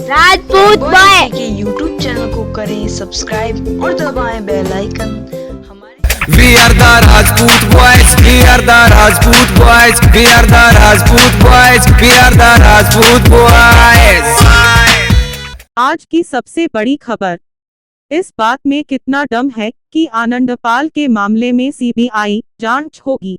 Rajput boy के YouTube channel को करें सब्सक्राइब और दबाएं bell icon. We are the Rajput boys. We are the Rajput boys. We are the Rajput boys. We are the Rajput boys. आज की सबसे बड़ी खबर। इस बात में कितना दम है कि आनंदपाल के मामले में सीबीआई जांच होगी।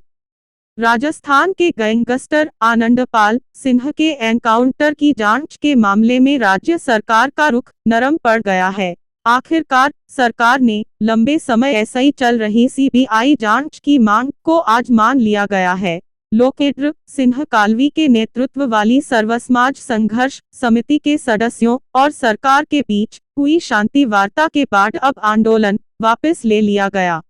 राजस्थान के गैंगस्टर आनंदपाल सिंह के एनकाउंटर की जांच के मामले में राज्य सरकार का रुख नरम पड़ गया है। आखिरकार सरकार ने लंबे समय ऐसे ही चल रही सीबीआई जांच की मांग को आज मान लिया गया है। लोकेन्द्र सिंह कालवी के नेतृत्व वाली सर्वसमाज संघर्ष समिति के सदस्यों और सरकार के बीच हुई शांति वार्ता के बाद अब आंदोलन वापस ले लिया गया।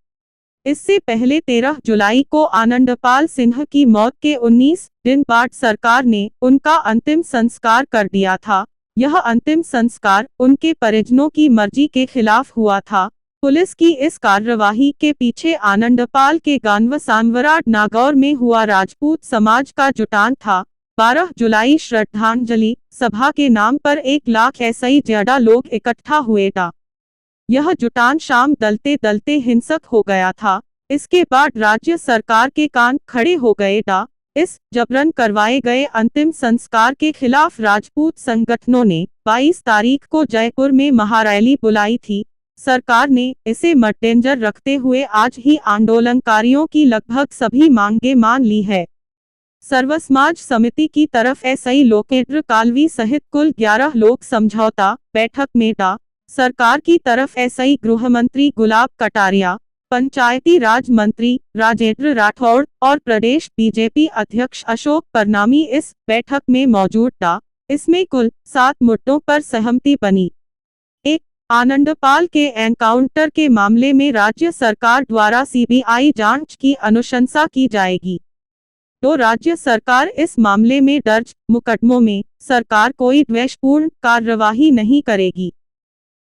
इससे पहले 13 जुलाई को आनंदपाल सिंह की मौत के 19 दिन बाद सरकार ने उनका अंतिम संस्कार कर दिया था। यह अंतिम संस्कार उनके परिजनों की मर्जी के खिलाफ हुआ था। पुलिस की इस कार्यवाही के पीछे आनंदपाल के गांव सानवराड नागौर में हुआ राजपूत समाज का जुटान था। 12 जुलाई श्रद्धांजलि सभा के नाम पर 1 लाख ऐसे ही ज्यादा लोग इकट्ठा हुए था। यह जुटान शाम दलते दलते हिंसक हो गया था। इसके बाद राज्य सरकार के कान खड़े हो गए था। इस जबरन करवाए गए अंतिम संस्कार के खिलाफ राजपूत संगठनों ने 22 तारीख को जयपुर में महारैली बुलाई थी। सरकार ने इसे मद्देनजर रखते हुए आज ही आंदोलनकारियों की लगभग सभी मांगे मान ली है। सर्वसमाज समिति की तरफ एसआई लोकेन्द्र कालवी सहित कुल 11 लोग समझौता बैठक में था। सरकार की तरफ एसआई गृह मंत्री गुलाब कटारिया, पंचायती राज मंत्री राजेंद्र राठौड़ और प्रदेश बीजेपी अध्यक्ष अशोक परनामी इस बैठक में मौजूद था। इसमें कुल 7 मुद्दों पर सहमति बनी। 1. आनंदपाल के एनकाउंटर के मामले में राज्य सरकार द्वारा सीबीआई जांच की अनुशंसा की जाएगी। 2. राज्य सरकार इस मामले में दर्ज मुकदमों में सरकार कोई द्वेषपूर्ण कार्यवाही नहीं करेगी।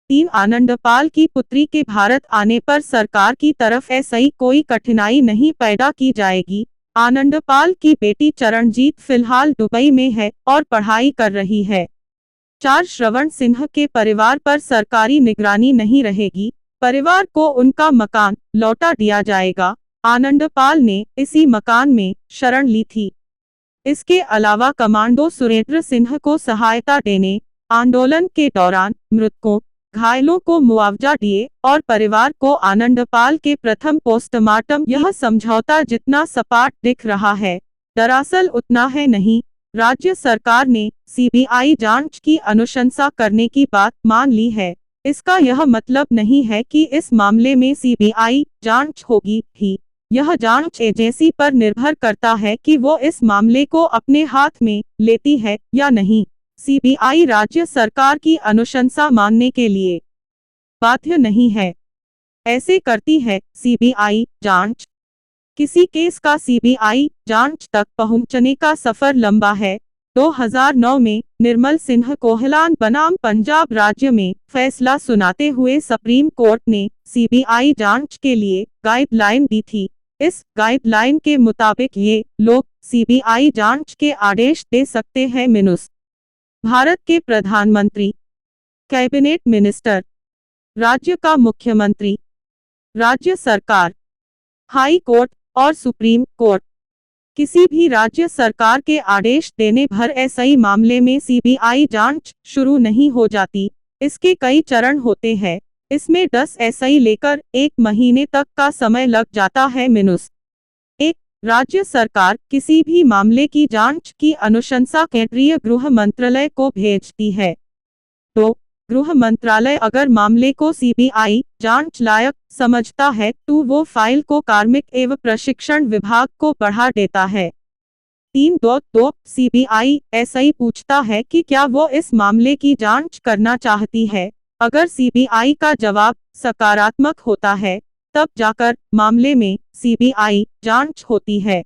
3. आनंदपाल की पुत्री के भारत आने पर सरकार की तरफ ऐसी कोई कठिनाई नहीं पैदा की जाएगी। आनंदपाल की बेटी चरणजीत फिलहाल दुबई में है और पढ़ाई कर रही है। 4. श्रवण सिंह के परिवार पर सरकारी निगरानी नहीं रहेगी। परिवार को उनका मकान लौटा दिया जाएगा। आनंदपाल ने इसी मकान में शरण ली थी। इसके अलावा कमांडो सुरेंद्र सिंह को सहायता देने, आंदोलन के दौरान मृतकों घायलों को मुआवजा दिए और परिवार को आनंदपाल के प्रथम पोस्टमार्टम। यह समझौता जितना सपाट दिख रहा है दरअसल उतना है नहीं। राज्य सरकार ने सीबीआई जांच की अनुशंसा करने की बात मान ली है। इसका यह मतलब नहीं है कि इस मामले में सीबीआई जांच होगी ही। यह जांच एजेंसी पर निर्भर करता है कि वो इस मामले को अपने हाथ में लेती है या नहीं। सीबीआई राज्य सरकार की अनुशंसा मानने के लिए बाध्य नहीं है। ऐसे करती है सीबीआई जांच। किसी केस का सीबीआई जांच तक पहुंचने का सफर लंबा है। 2009 में निर्मल सिंह कोहलान बनाम पंजाब राज्य में फैसला सुनाते हुए सुप्रीम कोर्ट ने सीबीआई जांच के लिए गाइडलाइन दी थी। इस गाइडलाइन के मुताबिक ये लोग सीबीआई जांच के आदेश दे सकते हैं। मिनुस भारत के प्रधानमंत्री, कैबिनेट मिनिस्टर, राज्य का मुख्यमंत्री, राज्य सरकार, हाई कोर्ट और सुप्रीम कोर्ट। किसी भी राज्य सरकार के आदेश देने भर ऐसे मामले में सीबीआई जांच शुरू नहीं हो जाती। इसके कई चरण होते हैं। इसमें 10 एसआई लेकर 1 महीने तक का समय लग जाता है। मिनुस 1. राज्य सरकार किसी भी मामले की जांच की अनुशंसा केंद्रीय गृह मंत्रालय को भेजती है। 2. गृह मंत्रालय अगर मामले को सीबीआई जांच लायक समझता है तो वो फाइल को कार्मिक एवं प्रशिक्षण विभाग को बढ़ा देता है। 3. सीबीआई ऐसा पूछता है कि क्या वो इस मामले की जांच करना चाहती है। अगर सीबीआई का जवाब सकारात्मक होता है तब जाकर मामले में सीबीआई जांच होती है।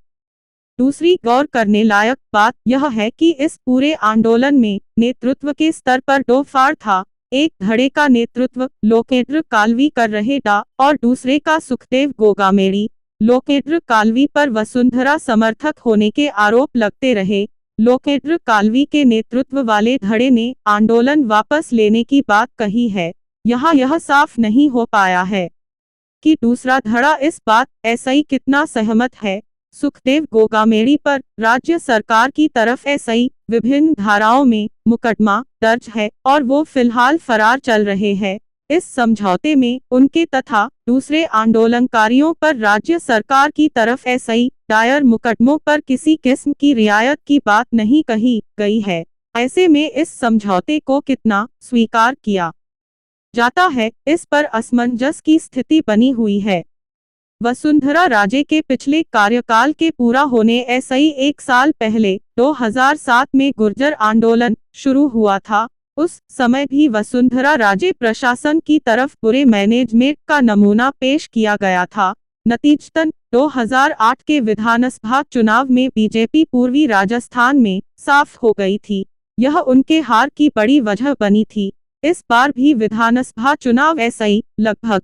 दूसरी गौर करने लायक बात यह है कि इस पूरे आंदोलन में नेतृत्व के स्तर पर 2 फाड़ था। एक धड़े का नेतृत्व लोकेन्द्र कालवी कर रहे था और दूसरे का सुखदेव गोगामेड़ी। लोकेन्द्र कालवी पर वसुंधरा समर्थक होने के आरोप लगते रहे। लोकेन्द्र काल्वी के नेतृत्व वाले धड़े ने आंदोलन वापस लेने की बात कही है। यहाँ यह साफ नहीं हो पाया है कि दूसरा धड़ा इस बात एसआई कितना सहमत है। सुखदेव गोगामेड़ी पर राज्य सरकार की तरफ एसआई विभिन्न धाराओं में मुकदमा दर्ज है और वो फिलहाल फरार चल रहे हैं। इस समझौते में उनके तथा दूसरे आंदोलनकारियों पर राज्य सरकार की तरफ एसआई दायर मुकदमों पर किसी किस्म की रियायत की बात नहीं कही गई है। ऐसे में इस समझौते को कितना स्वीकार किया जाता है, इस पर असमंजस की स्थिति बनी हुई है। वसुंधरा राजे के पिछले कार्यकाल के पूरा होने एसआई 1 साल पहले 2007 में गुर्जर आंदोलन शुरू हुआ था। उस समय भी वसुंधरा राजे प्रशासन की तरफ बुरे मैनेजमेंट का नमूना पेश किया गया था। नतीजतन 2008 के विधानसभा चुनाव में बीजेपी पूर्वी राजस्थान में साफ हो गई थी। यह उनके हार की बड़ी वजह बनी थी। इस बार भी विधानसभा चुनाव एसआई लगभग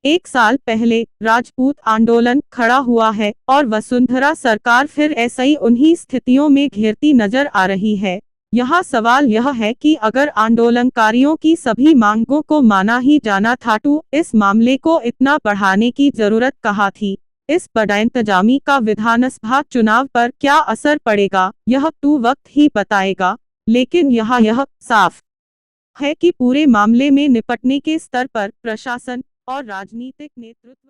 1 साल पहले राजपूत आंदोलन खड़ा हुआ है और वसुंधरा सरकार फिर एसआई उन्हीं स्थितियों में घेरती नजर आ रही है। यहाँ सवाल यह है कि अगर आंदोलनकारियों की सभी मांगों को माना ही जाना था तो इस मामले को इतना बढ़ाने की जरूरत कहाँ थी। इस बड़ाइंतजामी का विधानसभा चुनाव पर क्या असर पड़ेगा यह तो वक्त ही बताएगा, लेकिन यहाँ यह साफ है कि पूरे मामले में निपटने के स्तर पर प्रशासन और राजनीतिक नेतृत्व